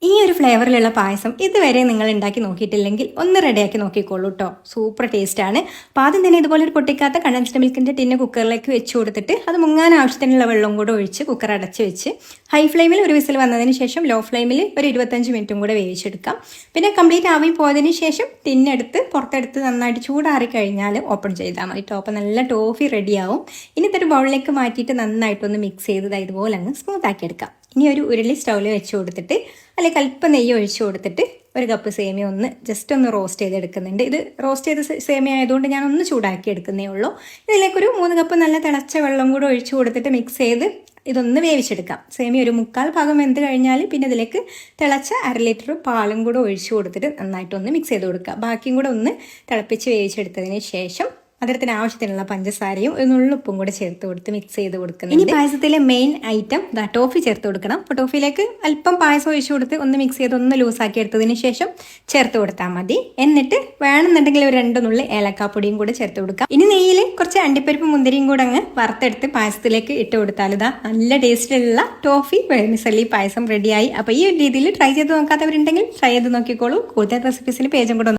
ഈ ഒരു ഫ്ലേവറിലുള്ള പായസം ഇതുവരെ നിങ്ങൾ ഉണ്ടാക്കി നോക്കിയിട്ടില്ലെങ്കിൽ ഒന്ന് റെഡിയാക്കി നോക്കിക്കോളൂ കേട്ടോ. സൂപ്പർ ടേസ്റ്റാണ്. അപ്പോൾ ആദ്യം തന്നെ ഇതുപോലെ ഒരു പൊട്ടിക്കാത്ത കണ്ടൻസ്ഡ് മിൽക്കിൻ്റെ ടിന്ന് കുക്കറിലേക്ക് വെച്ച് കൊടുത്തിട്ട് അത് മുങ്ങാൻ ആവശ്യത്തിനുള്ള വെള്ളം കൂടെ ഒഴിച്ച് കുക്കർ അടച്ച് വെച്ച് ഹൈ ഫ്ലെയിമിൽ ഒരു വിസിൽ വന്നതിന് ശേഷം ലോ ഫ്ലെയിമിൽ ഒരു 25 മിനിറ്റും കൂടെ വേവിച്ചെടുക്കാം. പിന്നെ കംപ്ലീറ്റ് ആവി പോയതിന് ശേഷം ടിന്നെടുത്ത് പുറത്തെടുത്ത് നന്നായിട്ട് ചൂടാറി കഴിഞ്ഞാൽ ഓപ്പൺ ചെയ്താൽ മതി കേട്ടോ. അപ്പോൾ നല്ല ടോഫി റെഡിയാവും. ഇനി ഇതൊരു ബൗളിലേക്ക് മാറ്റിയിട്ട് നന്നായിട്ടൊന്ന് മിക്സ് ചെയ്ത് ഇതുപോലെ അങ്ങ് സ്മൂത്ത് ആക്കി എടുക്കാം. ഇനി ഒരു ഉരുളി സ്റ്റൗവിൽ വെച്ച് കൊടുത്തിട്ട് അല്ലെങ്കിൽ അല്പം നെയ്യ് ഒഴിച്ച് കൊടുത്തിട്ട് ഒരു കപ്പ് സേമിയ ജസ്റ്റ് ഒന്ന് റോസ്റ്റ് ചെയ്തെടുക്കുന്നുണ്ട്. ഇത് റോസ്റ്റ് ചെയ്ത സേമിയ ആയതുകൊണ്ട് ഞാൻ ഒന്ന് ചൂടാക്കി എടുക്കുന്നേ ഉള്ളൂ. ഇതിലേക്കൊരു 3 കപ്പ് നല്ല തിളച്ച വെള്ളം കൂടെ ഒഴിച്ച് കൊടുത്തിട്ട് മിക്സ് ചെയ്ത് ഇതൊന്ന് വേവിച്ചെടുക്കാം. സേമിയ ഒരു 3/4 ഭാഗം വെന്ത് കഴിഞ്ഞാൽ പിന്നെ ഇതിലേക്ക് തിളച്ച 1/2 ലിറ്റർ പാലും കൂടെ ഒഴിച്ച് കൊടുത്തിട്ട് നന്നായിട്ടൊന്ന് മിക്സ് ചെയ്ത് കൊടുക്കുക. ബാക്കിയും കൂടെ ഒന്ന് തിളപ്പിച്ച് വേവിച്ചെടുത്തതിന് ശേഷം അതിന് ആവശ്യത്തിനുള്ള പഞ്ചസാരയും ഒരു നുള്ളുപ്പും കൂടെ ചേർത്ത് കൊടുത്ത് മിക്സ് ചെയ്ത് കൊടുക്കുന്നത്. ഇനി പായസത്തിലെ മെയിൻ ഐറ്റം ടോഫി ചേർത്ത് കൊടുക്കണം. അപ്പോൾ ടോഫിയിലേക്ക് അല്പം പായസം ഒഴിച്ചു കൊടുത്ത് ഒന്ന് മിക്സ് ചെയ്ത് ഒന്ന് ലൂസാക്കി എടുത്തതിന് ശേഷം ചേർത്ത് കൊടുത്താൽ മതി. എന്നിട്ട് വേണമെന്നുണ്ടെങ്കിൽ ഒരു 2 നുള്ളി ഏലക്കാപ്പൊടിയും കൂടെ ചേർത്ത് കൊടുക്കാം. ഇനി നെയ്യിൽ കുറച്ച് അണ്ടിപ്പരിപ്പ് മുന്തിരിയും കൂടെ അങ്ങ് വറുത്തെടുത്ത് പായസത്തിലേക്ക് ഇട്ട് കൊടുത്താൽ നല്ല ടേസ്റ്റിലുള്ള ടോഫി വെർമിസെല്ലി പായസം റെഡിയായി. അപ്പോൾ ഈ ഒരു രീതിയിൽ ട്രൈ ചെയ്ത് നോക്കാത്തവരുണ്ടെങ്കിൽ ട്രൈ ചെയ്ത് നോക്കിക്കോളൂ. കൂടുതൽ റെസിപ്പീസിന് പേജും കൂടെ